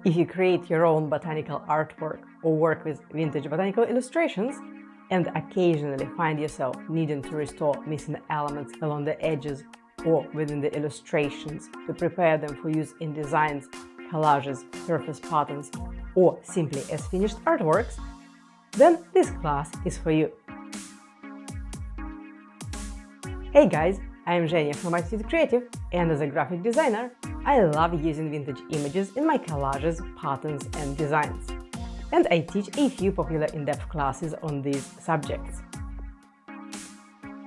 If you create your own botanical artwork or work with vintage botanical illustrations and occasionally find yourself needing to restore missing elements along the edges or within the illustrations to prepare them for use in designs, collages, surface patterns, or simply as finished artworks, then this class is for you. Hey guys, I am Zhenya from Adobe Creative, and as a graphic designer, I love using vintage images in my collages, patterns, and designs. And I teach a few popular in-depth classes on these subjects.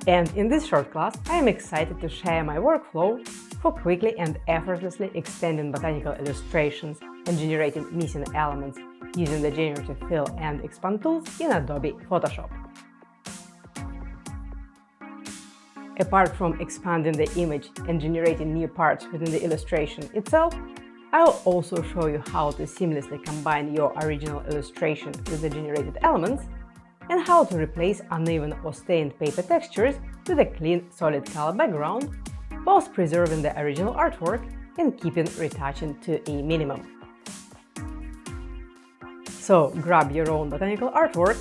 And in this short class, I am excited to share my workflow for quickly and effortlessly extending botanical illustrations and generating missing elements using the generative fill and expand tools in Adobe Photoshop. Apart from expanding the image and generating new parts within the illustration itself, I'll also show you how to seamlessly combine your original illustration with the generated elements and how to replace uneven or stained paper textures with a clean, solid color background, whilst preserving the original artwork and keeping retouching to a minimum. So grab your own botanical artwork,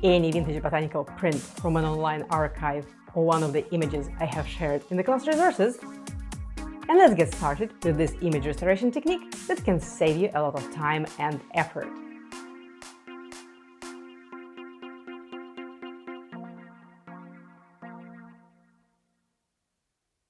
any vintage botanical print from an online archive or one of the images I have shared in the class resources, and let's get started with this image restoration technique that can save you a lot of time and effort.